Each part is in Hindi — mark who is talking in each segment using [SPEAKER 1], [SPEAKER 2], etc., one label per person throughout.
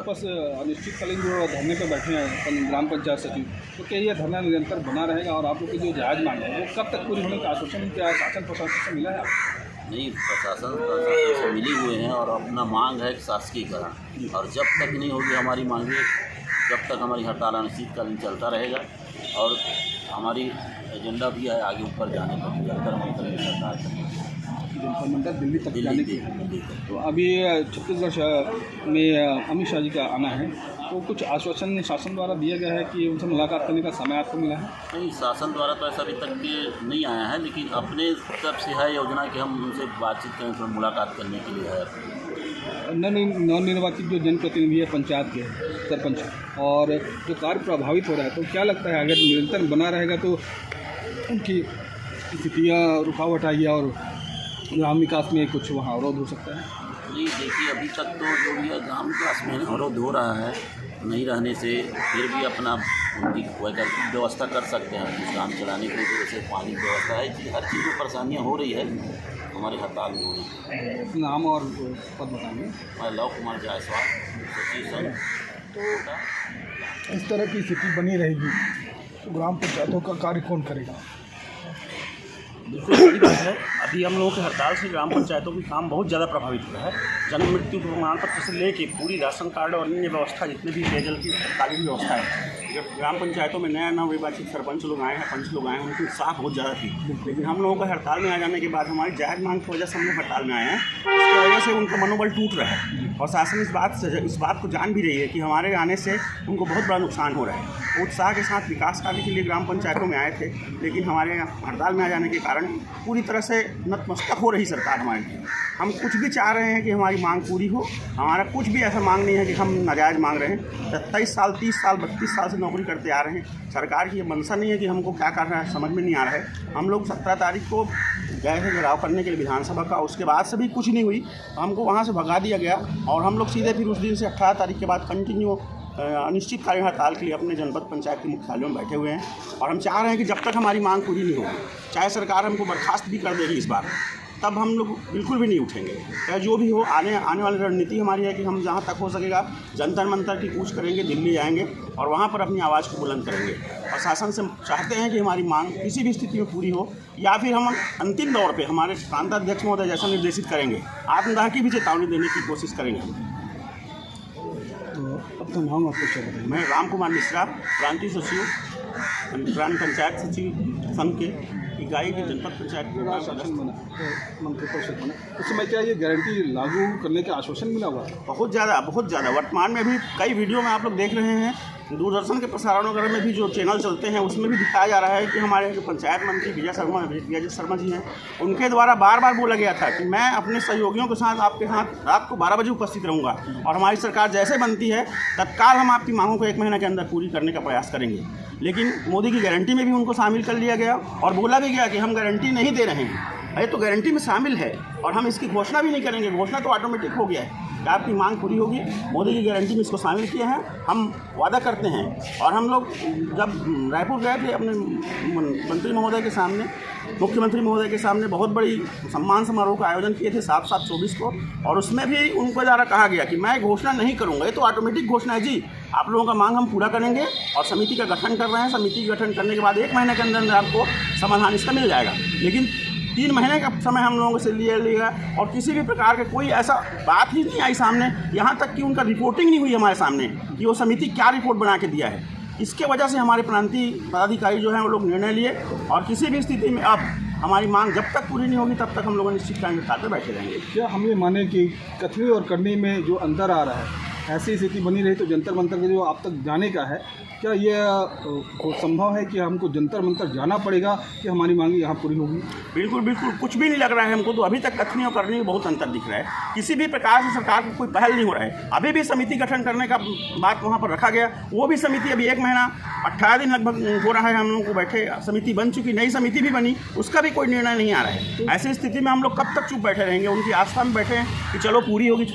[SPEAKER 1] वापस अनिश्चितकालीन जो धरने पर बैठे हैं ग्राम पंचायत सचिव, तो क्या ये धरना निरंतर बना रहेगा और आप लोग की जो जायज़ मांग है वो कब तक पूरी होने का आश्वासन क्या शासन प्रशासन से मिला है आपको?
[SPEAKER 2] नहीं, प्रशासन से मिले हुए हैं और अपना मांग है शासकीयकरण, और जब तक नहीं होगी हमारी मांगे, जब तक हमारी हड़ताल अनिश्चितकालीन चलता रहेगा। और हमारी एजेंडा भी है आगे ऊपर जाने का, जंतर मंतर सरकार
[SPEAKER 1] जंतर मंतर दिल्ली तक जाने की।
[SPEAKER 2] दिल्ली।
[SPEAKER 1] तो अभी छत्तीसगढ़ में अमित शाह जी का आना है, तो कुछ आश्वासन शासन द्वारा दिया गया है कि उनसे मुलाकात करने का समय आपको मिला है?
[SPEAKER 2] नहीं, शासन द्वारा तो ऐसा अभी तक के नहीं आया है, लेकिन अपने तरफ से है योजना कि हम उनसे बातचीत करें, तो मुलाकात करने के लिए है।
[SPEAKER 1] नवनिर्वाचित जो जनप्रतिनिधि है पंचायत के सरपंच, और जो कार्य प्रभावित हो रहा है, तो क्या लगता है अगर निरंतर बना रहेगा तो उनकी स्थितियाँ रुकावट आएगी और ग्राम विकास में कुछ वहाँ अवरोध हो सकता है?
[SPEAKER 2] नहीं, देखिए, अभी तक तो जो भी है ग्राम विकास में अवरोध हो रहा है, नहीं रहने से फिर भी अपना उनकी वैकल्पिक व्यवस्था कर सकते हैं कुछ काम चलाने के लिए। जैसे पानी की व्यवस्था है कि हर चीज़ में परेशानियाँ हो रही है, हमारी हड़ताल में हो रही है।
[SPEAKER 1] नाम और पद बताएंगे?
[SPEAKER 2] मैं लव कुमार जायसवाल, सचिव संघ।
[SPEAKER 3] तो इस तरह की स्थिति बनी रहेगी तो ग्राम पंचायतों का कार्य कौन करेगा?
[SPEAKER 4] बिल्कुल सही बात है। अभी हम लोगों की हड़ताल से ग्राम पंचायतों की काम बहुत ज़्यादा प्रभावित हुआ है। जन्म मृत्यु प्रमाण पत्र से लेके पूरी राशन कार्ड और अन्य व्यवस्था, जितने भी पेयजल की तत्कालीन व्यवस्था है, जब ग्राम पंचायतों में नया नवनिर्वाचित सरपंच लोग आए हैं, पंच लोग आए हैं, उनकी उत्साह बहुत ज़्यादा थी। लेकिन हम लोगों का हड़ताल में आ जाने के बाद हमारी जायज़ मांग की वजह से हम लोग हड़ताल में आए हैं, इसकी वजह से उनका मनोबल टूट रहा है। और शासन इस बात को जान भी रही है कि हमारे आने से उनको बहुत बड़ा नुकसान हो रहा है। उत्साह के साथ विकास कार्य के लिए ग्राम पंचायतों में आए थे, लेकिन हमारे हड़ताल में आ जाने के कारण पूरी तरह से नतमस्तक हो रही सरकार हमारे लिए। हम कुछ भी चाह रहे हैं कि हमारी मांग पूरी हो, हमारा कुछ भी ऐसा मांग नहीं है कि हम नाजायज़ मांग रहे हैं। 27 साल 30 साल 32 साल से नौकरी करते आ रहे हैं। सरकार की ये मंशा नहीं है कि हमको क्या करना है, समझ में नहीं आ रहा है। हम लोग 17 तारीख को गए थे घेराव करने के लिए विधानसभा का, उसके बाद से भी कुछ नहीं हुई, हमको वहाँ से भगा दिया गया और हम लोग सीधे फिर उस दिन से 18 तारीख के बाद कंटिन्यू अनिश्चितकालीन हड़ताल के लिए अपने जनपद पंचायत के मुख्यालयों में बैठे हुए हैं। और हम चाह रहे हैं कि जब तक हमारी मांग पूरी नहीं होगी, चाहे सरकार हमको बर्खास्त भी कर देगी इस बार, तब हम लोग बिल्कुल भी नहीं उठेंगे। चाहे जो भी हो, आने वाली रणनीति हमारी है कि हम जहाँ तक हो सकेगा जंतर मंतर की कूच करेंगे, दिल्ली जाएंगे और वहाँ पर अपनी आवाज़ को बुलंद करेंगे। और शासन से चाहते हैं कि हमारी मांग किसी भी स्थिति में पूरी हो, या फिर हम अंतिम दौर पे हमारे प्रांताध्यक्ष महोदय जैसा निर्देशित करेंगे, आत्मदाह की भी चेतावनी देने की कोशिश करेंगे।
[SPEAKER 1] अब तो नाम आपको क्या बताएंगे?
[SPEAKER 4] मैं राम कुमार मिश्रा, प्रांतीय सचिव, ग्राम पंचायत सचिव संघ के इकाई के जनपद पंचायत में
[SPEAKER 1] मंत्री परिषद बना, उस समय क्या ये गारंटी लागू करने का आश्वासन मिला हुआ है?
[SPEAKER 4] बहुत ज़्यादा। वर्तमान में भी कई वीडियो में आप लोग देख रहे हैं, दूरदर्शन के प्रसारण वगैरह में भी जो चैनल चलते हैं उसमें भी दिखाया जा रहा है कि हमारे जो पंचायत मंत्री विजय शर्मा जी हैं, उनके द्वारा बार बार बोला गया था कि मैं अपने सहयोगियों के साथ आपके साथ रात को 12 बजे उपस्थित रहूँगा और हमारी सरकार जैसे बनती है तत्काल हम आपकी मांगों को 1 महीने के अंदर पूरी करने का प्रयास करेंगे। लेकिन मोदी की गारंटी में भी उनको शामिल कर लिया गया और बोला भी गया कि हम गारंटी नहीं दे रहे हैं। अरे तो गारंटी में शामिल है और हम इसकी घोषणा भी नहीं करेंगे, घोषणा तो ऑटोमेटिक हो गया है कि आपकी मांग पूरी होगी। मोदी की गारंटी में इसको शामिल किए हैं, हम वादा करते हैं। और हम लोग जब रायपुर गए थे अपने मंत्री महोदय के सामने, मुख्यमंत्री महोदय के सामने बहुत बड़ी सम्मान समारोह का आयोजन किए थे 7/7/24 को, और उसमें भी उनको द्वारा कहा गया कि मैं घोषणा नहीं करूँगा, ये तो ऑटोमेटिक घोषणा है जी, आप लोगों का मांग हम पूरा करेंगे। और समिति का गठन कर रहे हैं, समिति गठन करने के बाद 1 महीने के अंदर आपको समाधान इसका मिल जाएगा। लेकिन 3 महीने का समय हम लोगों से लिया और किसी भी प्रकार का कोई ऐसा बात ही नहीं आई सामने, यहाँ तक कि उनका रिपोर्टिंग नहीं हुई हमारे सामने कि वो समिति क्या रिपोर्ट बना के दिया है। इसके वजह से हमारे प्रांतीय पदाधिकारी जो हैं वो लोग निर्णय लिए और किसी भी स्थिति में अब हमारी मांग जब तक पूरी नहीं होगी तब तक हम लोग अनिश्चितकालीन हड़ताल पर बैठे रहेंगे।
[SPEAKER 1] क्या हम ये माने कि कथनी और करनी में जो अंतर आ रहा है, ऐसी स्थिति बनी रही तो जंतर मंतर के जो आप तक जाने का है, क्या ये संभव है कि हमको जंतर मंतर जाना पड़ेगा कि हमारी मांगी यहाँ पूरी होगी?
[SPEAKER 4] बिल्कुल कुछ भी नहीं लग रहा है हमको तो। अभी तक कथनी और करनी में बहुत अंतर दिख रहा है। किसी भी प्रकार से सरकार को कोई पहल नहीं हो रहा है। अभी भी समिति गठन करने का बात वहाँ पर रखा गया, वो भी समिति अभी 1 महीना 18 दिन लगभग हो रहा है हम लोगों को बैठे, समिति बन चुकी, नई समिति भी बनी, उसका भी कोई निर्णय नहीं आ रहा है। ऐसी स्थिति में हम लोग कब तक चुप बैठे रहेंगे? उनकी आस्था में बैठे हैं कि चलो पूरी होगी।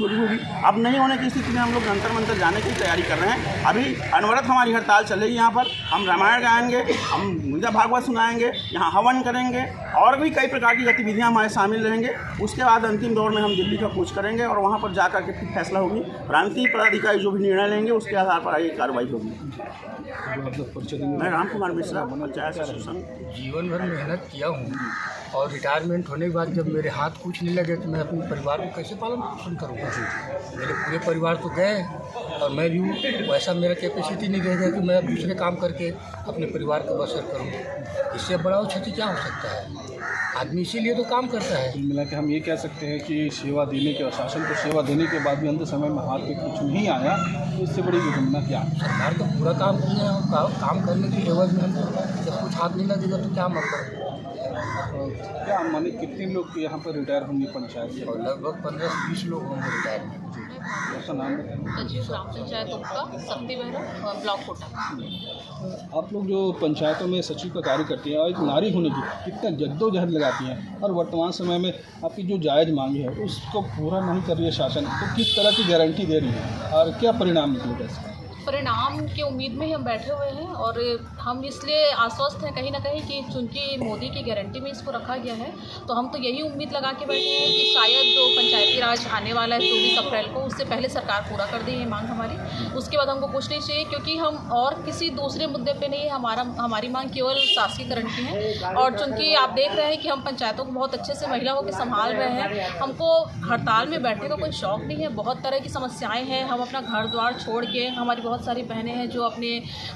[SPEAKER 4] अब नहीं होने की स्थिति में हम लोग लोग जंतर मंतर जाने की तैयारी कर रहे हैं। अभी अनवरत हमारी हड़ताल चलेगी यहाँ पर। हम रामायण गाएंगे, हम गीता भागवत सुनाएंगे, यहाँ हवन करेंगे और भी कई प्रकार की गतिविधियाँ हमारे शामिल रहेंगे। उसके बाद अंतिम दौर में हम दिल्ली का कूच करेंगे और वहाँ पर जा कर के फिर फैसला होगी। प्रांतीय पदाधिकारी जो भी निर्णय लेंगे उसके आधार पर आगे कार्रवाई होगी। मैं राम कुमार मिश्रा, पंचायत सचिव संघ।
[SPEAKER 5] जीवन भर मेहनत किया हूँ और रिटायरमेंट होने के बाद जब मेरे हाथ कुछ नहीं लगे तो मैं अपने परिवार को कैसे पालन पोषण करूँगा? मेरे पूरे परिवार तो गए और मैं भी वैसा मेरा कैपेसिटी नहीं रह गया कि मैं दूसरे काम करके अपने परिवार का बसर करूँ। इससे बड़ा क्षति क्या हो सकता है? आदमी इसीलिए तो काम करता है।
[SPEAKER 1] कुल मिला के हम ये कह सकते हैं कि सेवा देने के, शासन को सेवा देने के बाद भी अंत समय में हाथ पे कुछ नहीं आया, तो इससे बड़ी विडम्बना क्या?
[SPEAKER 5] सरकार तो पूरा काम किए हैं और काम करने की एवज में हम जब कुछ हाथ नहीं लगेगा तो क्या मतलब?
[SPEAKER 1] क्या माने कितने लोग यहाँ पर रिटायर होंगे पंचायत के?
[SPEAKER 5] और लगभग 15 से 20 लोग होंगे रिटायरमेंट।
[SPEAKER 1] ऐसा नाम बताएं।
[SPEAKER 6] सचिव ग्राम पंचायत उपका शक्ति बहरा ब्लॉक कोटा।
[SPEAKER 1] आप लोग जो पंचायतों में सचिव का कार्य करती हैं और एक नारी होने की कितना जद्दोजहद लगाती हैं और वर्तमान समय में आपकी जो जायज़ मांगी है उसको पूरा नहीं कर रही है शासन, तो किस तरह की गारंटी दे रही है और क्या परिणाम निकलेगा इसका?
[SPEAKER 6] परिणाम की उम्मीद में ही हम बैठे हुए हैं और हम इसलिए आश्वस्त हैं कहीं ना कहीं कि चूँकि मोदी की गारंटी में इसको रखा गया है, तो हम तो यही उम्मीद लगा के बैठे हैं कि शायद जो पंचायती राज आने वाला है 24 अप्रैल को, उससे पहले सरकार पूरा कर दी है मांग हमारी। उसके बाद हमको कुछ नहीं चाहिए, क्योंकि हम और किसी दूसरे मुद्दे पे नहीं है। हमारी मांग केवल शासकीकरण की है और चूँकि आप देख रहे हैं कि हम पंचायतों को बहुत अच्छे से महिला होकर संभाल रहे हैं, हमको हड़ताल में बैठने का कोई शौक़ नहीं है। बहुत तरह की समस्याएँ हैं, हम अपना घर द्वार छोड़ के, हमारी बहुत सारी बहनें हैं जो अपने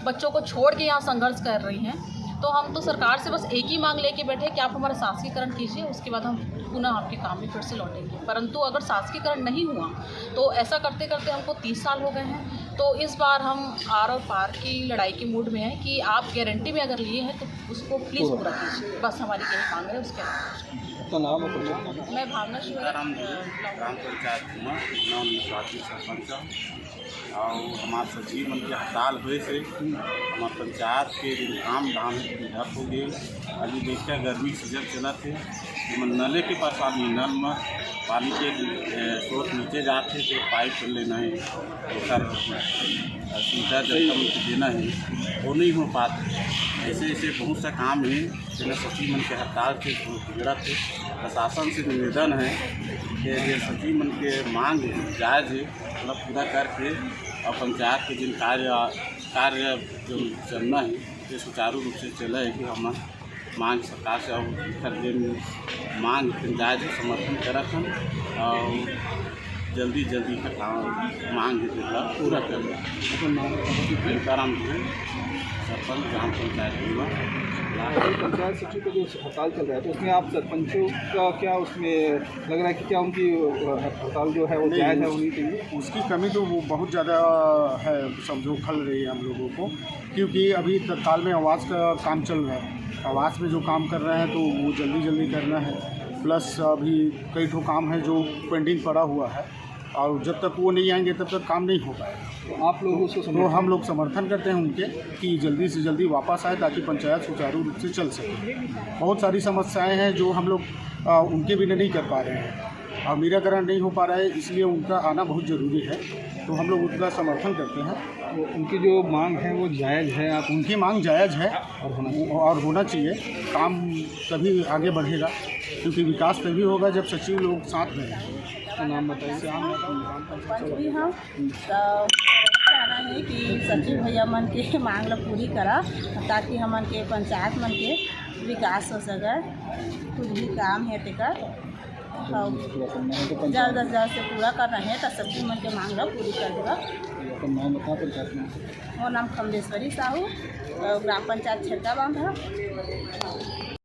[SPEAKER 6] बच्चों को छोड़ के यहाँ संघर्ष कर रही हैं, तो हम तो सरकार से बस एक ही मांग लेके बैठे कि आप हमारा शासकीकरण कीजिए, उसके बाद हम पुनः आपके काम में फिर से लौटेंगे। परंतु अगर शासकीकरण नहीं हुआ तो ऐसा करते करते हमको 30 साल हो गए हैं, तो इस बार हम आर और पार की लड़ाई की मूड में हैं कि आप गारंटी में अगर लिए हैं तो उसको प्लीज़ पूरा कीजिए। बस हमारी यही मांग है, उसके अलावा।
[SPEAKER 1] तो नाम और
[SPEAKER 6] मैं भावना
[SPEAKER 2] ग्राम पंचायत सरपंच और हमारे सचिव मन के हड़ताल हुए से हमारे पंचायत के जो काम धाम ठप हो गए। अभी देखते गर्मी सीजन चला थे, नले के पास नल में पानी के स्रोत नीचे जाते तो पाइप लेना है, सुविधा जब देना है वो नहीं हो पाते। ऐसे ऐसे बहुत सा काम है जिन्हें सचिव मन के हड़ताल से बिगड़ा थे। प्रशासन से निवेदन है कि ये सचिव मन के मांग जायज़ है, मतलब पूरा करके और पंचायत के जिन कार्य जो चलना है ये सुचारू रूप से चले है कि हम मांग सरकार से और कर मांग जायज़ समर्थन करत हम और जल्दी का काम मांग है पूरा कर सरपंच ग्राम पंचायत
[SPEAKER 1] पंचायत सचिव का जो हड़ताल चल रहा है तो उसमें आप सरपंचों का क्या उसमें लग रहा है कि क्या उनकी हड़ताल जो है वो जायज़ है होनी चाहिए?
[SPEAKER 3] उसकी कमी तो वो बहुत ज़्यादा है, समझो खल रही है हम लोगों को, क्योंकि अभी तत्काल में आवास का काम चल रहा है। आवास में जो काम कर रहे हैं तो वो जल्दी करना है, प्लस अभी कई ठो काम है जो पेंडिंग पड़ा हुआ है और जब तक वो नहीं आएंगे तब तक काम नहीं हो पाएगा।
[SPEAKER 1] तो आप लोग उसको
[SPEAKER 3] तो हम लोग समर्थन करते हैं उनके कि जल्दी से जल्दी वापस आए ताकि पंचायत सुचारू रूप से चल सके। बहुत सारी समस्याएं हैं जो हम लोग उनके बिना नहीं कर पा रहे हैं और निराकरण नहीं हो पा रहा है, इसलिए उनका आना बहुत ज़रूरी है, तो हम लोग उनका समर्थन करते हैं।
[SPEAKER 1] तो उनकी जो मांग है वो जायज़ है, आप
[SPEAKER 3] उनकी मांग जायज़ है और होना चाहिए। काम तभी आगे बढ़ेगा, क्योंकि विकास तभी होगा जब सचिव लोग साथ में हैं।
[SPEAKER 1] तो नाम बताइए।
[SPEAKER 7] भी हम चाहना है कि सचिव भैया मन के मांग ला पूरी करा ताकि हमन के पंचायत मन के विकास हो सके। कुछ भी काम है तेकर जल्द से जल्द से पूरा करना है तो सचिव मन के मांग ला पूरी कर देगा।
[SPEAKER 1] नाम बता पंचायत में।
[SPEAKER 7] वो नाम खम्बेश्वरी साहू, ग्राम पंचायत छेटा बांधा।